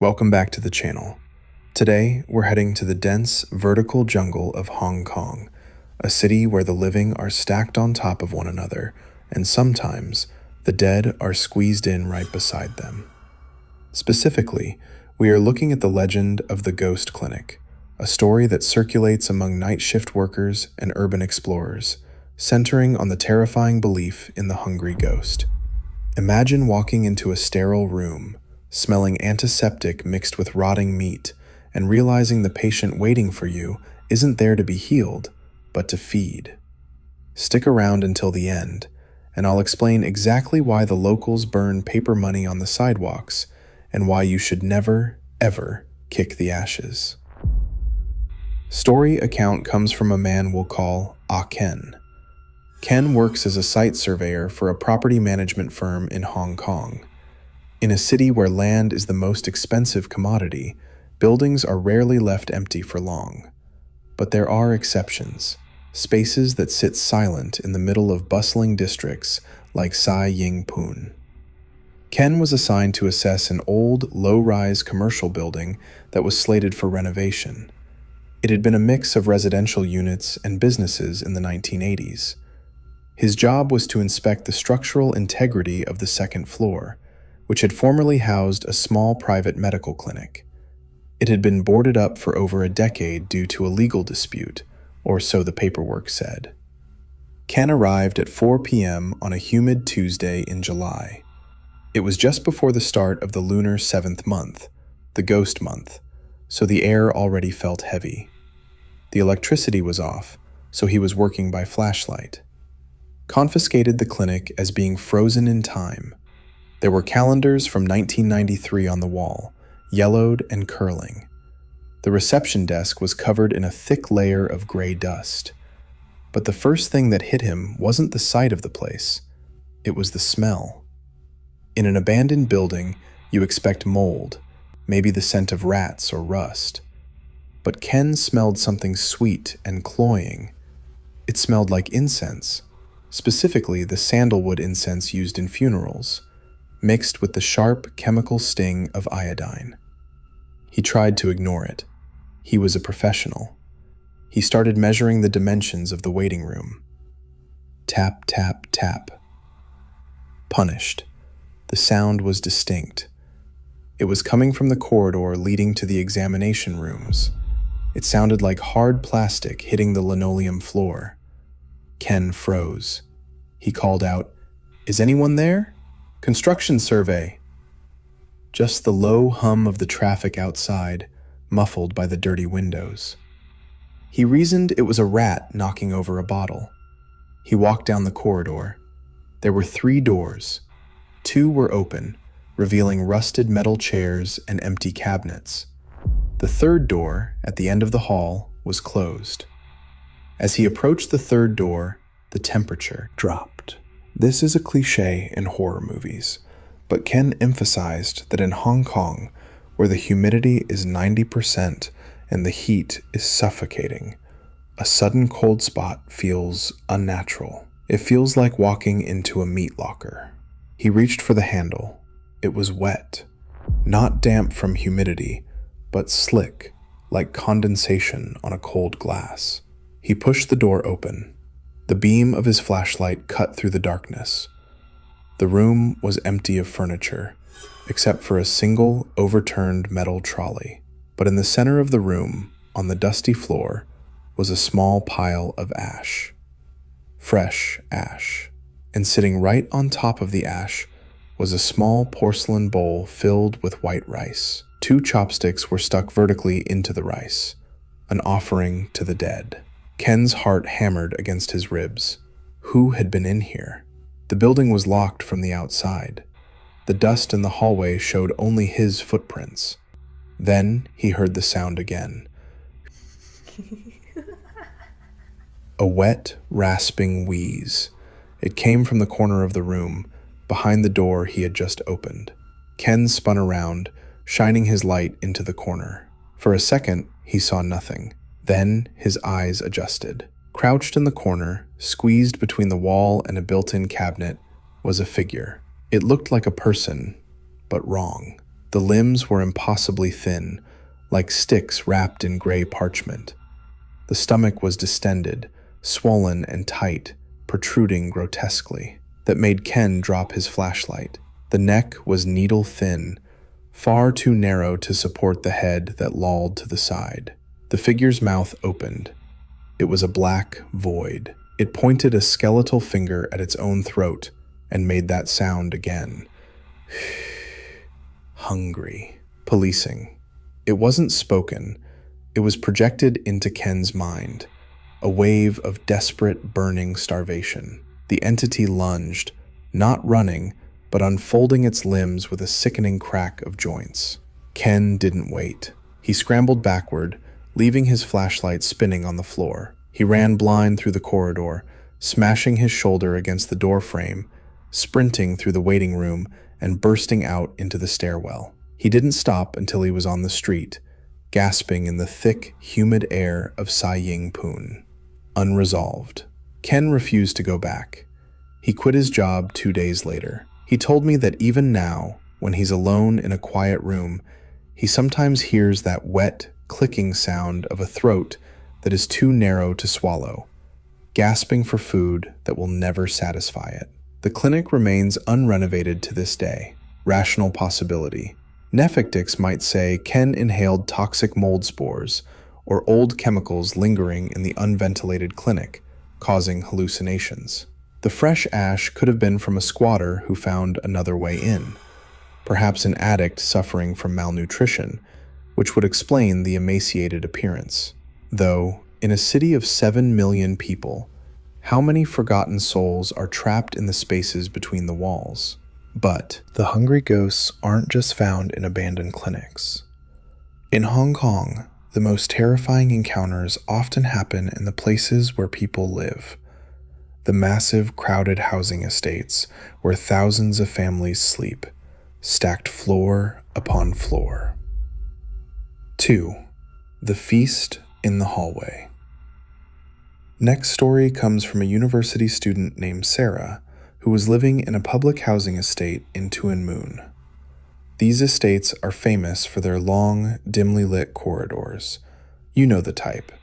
Welcome back to the channel. Today, we're heading to the dense, vertical jungle of Hong Kong, a city where the living are stacked on top of one another, and sometimes the dead are squeezed in right beside them. Specifically, we are looking at the legend of the Ghost Clinic, a story that circulates among night shift workers and urban explorers, centering on the terrifying belief in the hungry ghost. Imagine walking into a sterile room, smelling antiseptic mixed with rotting meat, and realizing the patient waiting for you isn't there to be healed, but to feed. Stick around until the end, and I'll explain exactly why the locals burn paper money on the sidewalks, and why you should never, ever kick the ashes. Story account comes from a man we'll call Ken. Ken works as a site surveyor for a property management firm in Hong Kong. In a city where land is the most expensive commodity, buildings are rarely left empty for long. But there are exceptions, spaces that sit silent in the middle of bustling districts like Sai Ying Pun. Ken was assigned to assess an old, low-rise commercial building that was slated for renovation. It had been a mix of residential units and businesses in the 1980s. His job was to inspect the structural integrity of the second floor, which had formerly housed a small private medical clinic. It had been boarded up for over a decade due to a legal dispute, or so the paperwork said. Ken arrived at 4 p.m. on a humid Tuesday in July. It was just before the start of the lunar 7th month, the ghost month, so the air already felt heavy. The electricity was off, so he was working by flashlight. Confiscated the clinic as being frozen in time. There were calendars from 1993 on the wall, yellowed and curling. The reception desk was covered in a thick layer of gray dust. But the first thing that hit him wasn't the sight of the place. It was the smell. In an abandoned building, you expect mold, maybe the scent of rats or rust. But Ken smelled something sweet and cloying. It smelled like incense, specifically the sandalwood incense used in funerals, mixed with the sharp chemical sting of iodine. He tried to ignore it. He was a professional. He started measuring the dimensions of the waiting room. Tap, tap, tap. Punished. The sound was distinct. It was coming from the corridor leading to the examination rooms. It sounded like hard plastic hitting the linoleum floor. Ken froze. He called out, "Is anyone there? Construction survey." Just the low hum of the traffic outside, muffled by the dirty windows. He reasoned it was a rat knocking over a bottle. He walked down the corridor. There were 3 doors. 2 were open, revealing rusted metal chairs and empty cabinets. The 3rd door, at the end of the hall, was closed. As he approached the 3rd door, the temperature dropped. This is a cliché in horror movies, but Ken emphasized that in Hong Kong, where the humidity is 90% and the heat is suffocating, a sudden cold spot feels unnatural. It feels like walking into a meat locker. He reached for the handle. It was wet, not damp from humidity, but slick, like condensation on a cold glass. He pushed the door open. The beam of his flashlight cut through the darkness. The room was empty of furniture, except for a single overturned metal trolley. But in the center of the room, on the dusty floor, was a small pile of ash. Fresh ash. And sitting right on top of the ash was a small porcelain bowl filled with white rice. 2 chopsticks were stuck vertically into the rice, an offering to the dead. Ken's heart hammered against his ribs. Who had been in here? The building was locked from the outside. The dust in the hallway showed only his footprints. Then he heard the sound again. A wet, rasping wheeze. It came from the corner of the room, behind the door he had just opened. Ken spun around, shining his light into the corner. For a second, he saw nothing. Then his eyes adjusted. Crouched in the corner, squeezed between the wall and a built-in cabinet, was a figure. It looked like a person, but wrong. The limbs were impossibly thin, like sticks wrapped in gray parchment. The stomach was distended, swollen and tight, protruding grotesquely. That made Ken drop his flashlight. The neck was needle-thin, far too narrow to support the head that lolled to the side. The figure's mouth opened. It was a black void. It pointed a skeletal finger at its own throat and made that sound again. Hungry. Policing. It wasn't spoken. It was projected into Ken's mind, a wave of desperate, burning starvation. The entity lunged, not running, but unfolding its limbs with a sickening crack of joints. Ken didn't wait. He scrambled backward, leaving his flashlight spinning on the floor. He ran blind through the corridor, smashing his shoulder against the door frame, sprinting through the waiting room, and bursting out into the stairwell. He didn't stop until he was on the street, gasping in the thick, humid air of Sai Ying Pun. Unresolved. Ken refused to go back. He quit his job 2 days later. He told me that even now, when he's alone in a quiet room, he sometimes hears that wet, clicking sound of a throat that is too narrow to swallow, gasping for food that will never satisfy it. The clinic remains unrenovated to this day. Rational possibility. Nephectics might say Ken inhaled toxic mold spores or old chemicals lingering in the unventilated clinic, causing hallucinations. The fresh ash could have been from a squatter who found another way in, perhaps an addict suffering from malnutrition, which would explain the emaciated appearance. Though, in a city of 7 million people, how many forgotten souls are trapped in the spaces between the walls? But the hungry ghosts aren't just found in abandoned clinics. In Hong Kong, the most terrifying encounters often happen in the places where people live. The massive, crowded housing estates where thousands of families sleep, stacked floor upon floor. 2. The Feast in the Hallway. Next story comes from a university student named Sarah, who was living in a public housing estate in Tuen Mun. These estates are famous for their long, dimly lit corridors. You know the type.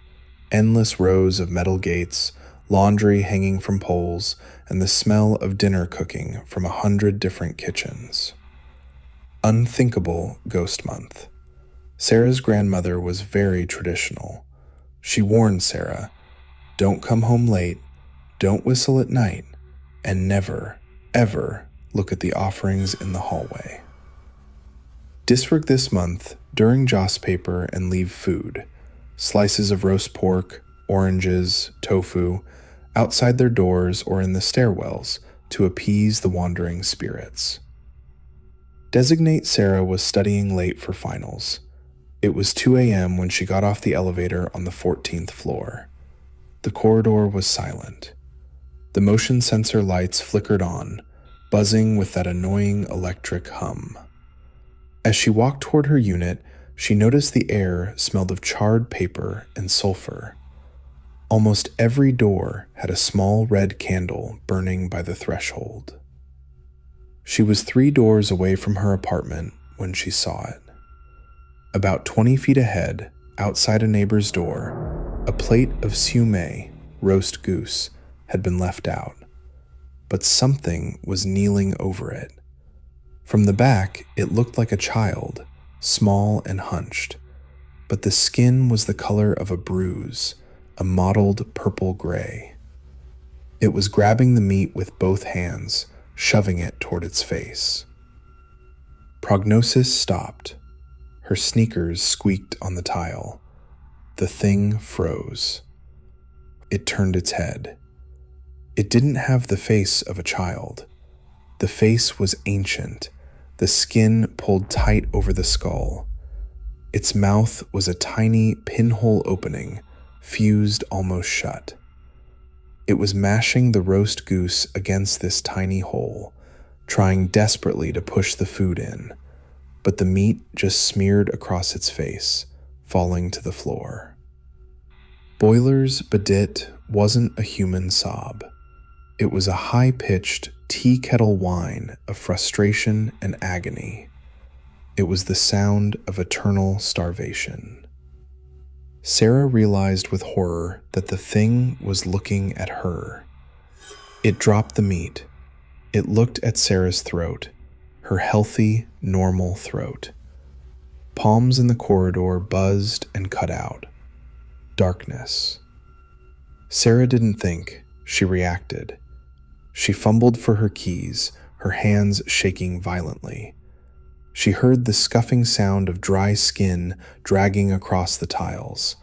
Endless rows of metal gates, laundry hanging from poles, and the smell of dinner cooking from 100 different kitchens. Unthinkable Ghost Month. Sarah's grandmother was very traditional. She warned Sarah, don't come home late, don't whistle at night, and never, ever look at the offerings in the hallway. Disrig this month during joss paper and leave food, slices of roast pork, oranges, tofu, outside their doors or in the stairwells to appease the wandering spirits. Designate Sarah was studying late for finals. It was 2 a.m. when she got off the elevator on the 14th floor. The corridor was silent. The motion sensor lights flickered on, buzzing with that annoying electric hum. As she walked toward her unit, she noticed the air smelled of charred paper and sulfur. Almost every door had a small red candle burning by the threshold. She was 3 doors away from her apartment when she saw it. About 20 feet ahead, outside a neighbor's door, a plate of siu mei, roast goose, had been left out, but something was kneeling over it. From the back, it looked like a child, small and hunched, but the skin was the color of a bruise, a mottled purple-gray. It was grabbing the meat with both hands, shoving it toward its face. Prognosis stopped. Her sneakers squeaked on the tile. The thing froze. It turned its head. It didn't have the face of a child. The face was ancient, the skin pulled tight over the skull. Its mouth was a tiny pinhole opening, fused almost shut. It was mashing the roast goose against this tiny hole, trying desperately to push the food in, but the meat just smeared across its face, falling to the floor. Boiler's Badit wasn't a human sob. It was a high-pitched tea kettle whine of frustration and agony. It was the sound of eternal starvation. Sarah realized with horror that the thing was looking at her. It dropped the meat. It looked at Sarah's throat, her healthy, normal throat. Palms in the corridor buzzed and cut out. Darkness. Sarah didn't think, she reacted. She fumbled for her keys, her hands shaking violently. She heard the scuffing sound of dry skin dragging across the tiles.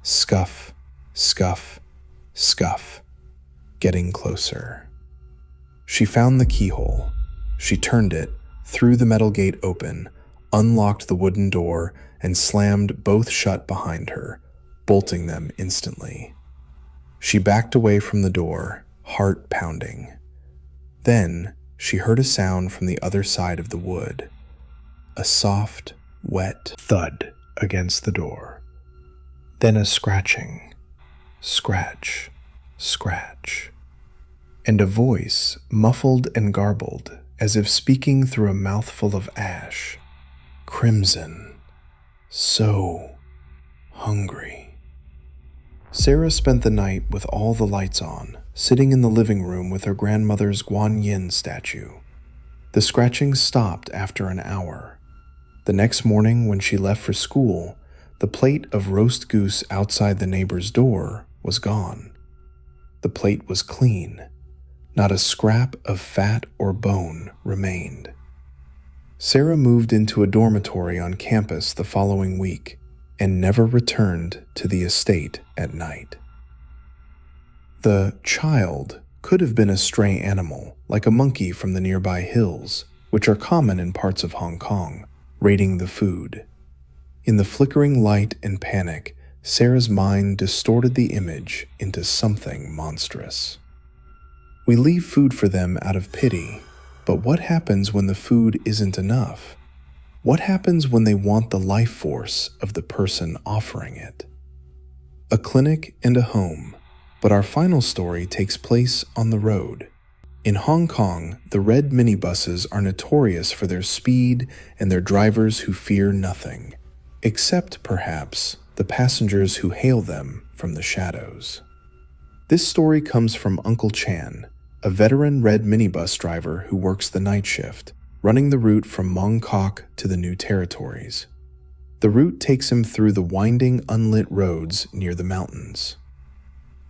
Scuff, scuff, scuff, getting closer. She found the keyhole. She turned it, threw the metal gate open, unlocked the wooden door, and slammed both shut behind her, bolting them instantly. She backed away from the door, heart pounding. Then she heard a sound from the other side of the wood. A soft, wet thud against the door. Then a scratching, scratch, scratch. And a voice, muffled and garbled, as if speaking through a mouthful of ash. Crimson. So hungry. Sarah spent the night with all the lights on, sitting in the living room with her grandmother's Guan Yin statue. The scratching stopped after an hour. The next morning, when she left for school, the plate of roast goose outside the neighbor's door was gone. The plate was clean. Not a scrap of fat or bone remained. Sarah moved into a dormitory on campus the following week and never returned to the estate at night. The child could have been a stray animal, like a monkey from the nearby hills, which are common in parts of Hong Kong, raiding the food. In the flickering light and panic, Sarah's mind distorted the image into something monstrous. We leave food for them out of pity, but what happens when the food isn't enough? What happens when they want the life force of the person offering it? A clinic and a home, but our final story takes place on the road. In Hong Kong, the red minibuses are notorious for their speed and their drivers who fear nothing, except perhaps the passengers who hail them from the shadows. This story comes from Uncle Chan, a veteran red minibus driver who works the night shift, running the route from Mong Kok to the New Territories. The route takes him through the winding, unlit roads near the mountains.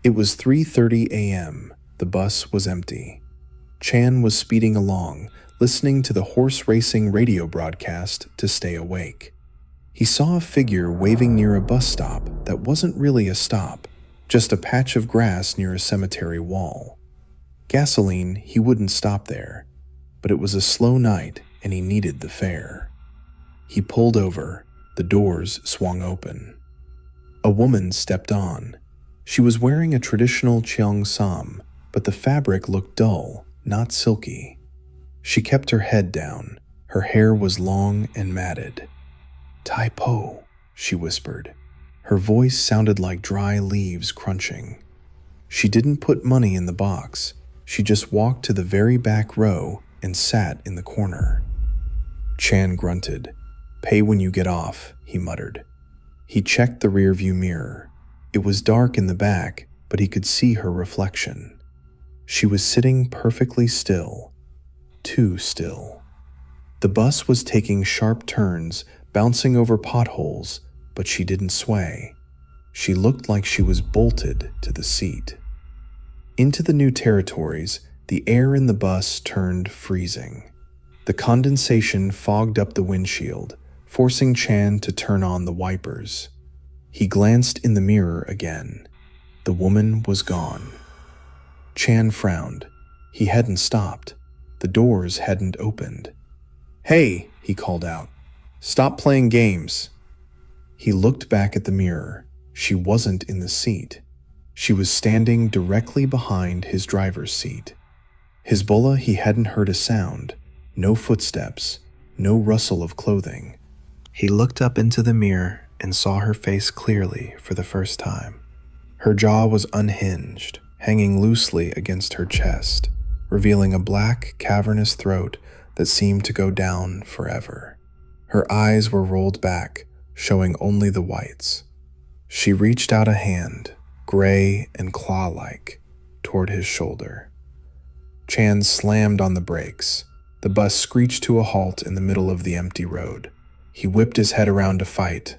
It was 3:30 a.m. The bus was empty. Chan was speeding along, listening to the horse racing radio broadcast to stay awake. He saw a figure waving near a bus stop that wasn't really a stop, just a patch of grass near a cemetery wall. Gasoline, he wouldn't stop there, but it was a slow night and he needed the fare. He pulled over, the doors swung open. A woman stepped on. She was wearing a traditional cheong sam, but the fabric looked dull, not silky. She kept her head down. Her hair was long and matted. "Tai Po," she whispered. Her voice sounded like dry leaves crunching. She didn't put money in the box. She just walked to the very back row and sat in the corner. Chan grunted. "Pay when you get off," he muttered. He checked the rearview mirror. It was dark in the back, but he could see her reflection. She was sitting perfectly still. Too still. The bus was taking sharp turns, bouncing over potholes, but she didn't sway. She looked like she was bolted to the seat. Into the New Territories, the air in the bus turned freezing. The condensation fogged up the windshield, forcing Chan to turn on the wipers. He glanced in the mirror again. The woman was gone. Chan frowned. He hadn't stopped. The doors hadn't opened. "Hey," he called out. "Stop playing games." He looked back at the mirror. She wasn't in the seat. She was standing directly behind his driver's seat. Hezbollah, he hadn't heard a sound, no footsteps, no rustle of clothing. He looked up into the mirror and saw her face clearly for the first time. Her jaw was unhinged, hanging loosely against her chest, revealing a black, cavernous throat that seemed to go down forever. Her eyes were rolled back, showing only the whites. She reached out a hand, gray and claw-like, toward his shoulder. Chan slammed on the brakes. The bus screeched to a halt in the middle of the empty road. He whipped his head around to fight,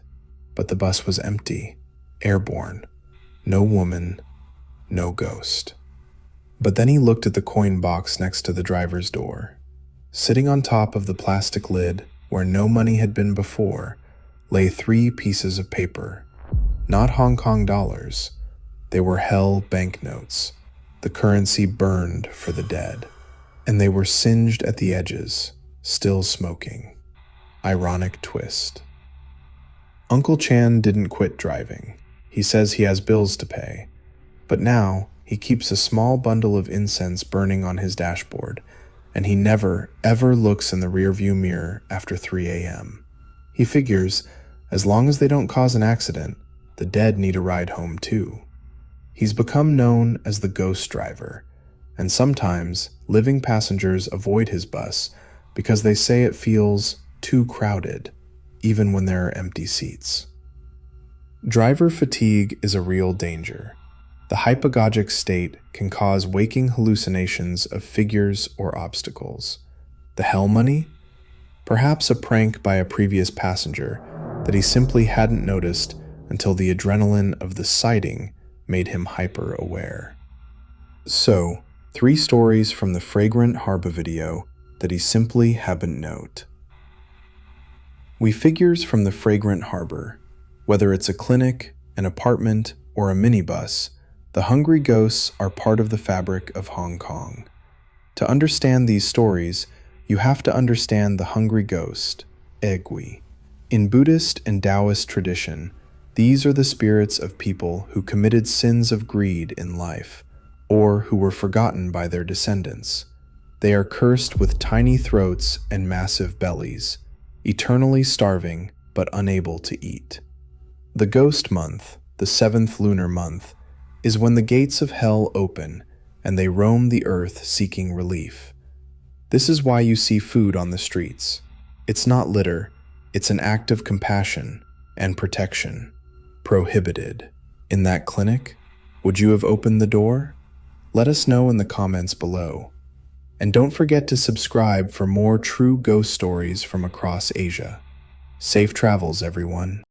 but the bus was empty, airborne. No woman, no ghost. But then he looked at the coin box next to the driver's door. Sitting on top of the plastic lid, where no money had been before, lay 3 pieces of paper. Not Hong Kong dollars. They were hell banknotes, the currency burned for the dead. And they were singed at the edges, still smoking. Ironic twist. Uncle Chan didn't quit driving. He says he has bills to pay. But now, he keeps a small bundle of incense burning on his dashboard, and he never, ever looks in the rearview mirror after 3 a.m. He figures, as long as they don't cause an accident, the dead need a ride home too. He's become known as the ghost driver, and sometimes living passengers avoid his bus because they say it feels too crowded, even when there are empty seats. Driver fatigue is a real danger. The hypnagogic state can cause waking hallucinations of figures or obstacles. The hell money? Perhaps a prank by a previous passenger that he simply hadn't noticed until the adrenaline of the sighting made him hyper-aware. So, 3 stories from the Fragrant Harbor video that he simply hadn't note. We figures from the Fragrant Harbor, whether it's a clinic, an apartment, or a minibus, the hungry ghosts are part of the fabric of Hong Kong. To understand these stories, you have to understand the hungry ghost, Egui. In Buddhist and Taoist tradition, these are the spirits of people who committed sins of greed in life, or who were forgotten by their descendants. They are cursed with tiny throats and massive bellies, eternally starving but unable to eat. The ghost month, the 7th lunar month, is when the gates of hell open and they roam the earth seeking relief. This is why you see food on the streets. It's not litter, it's an act of compassion and protection. Prohibited. In that clinic, would you have opened the door? Let us know in the comments below. And don't forget to subscribe for more true ghost stories from across Asia. Safe travels, everyone.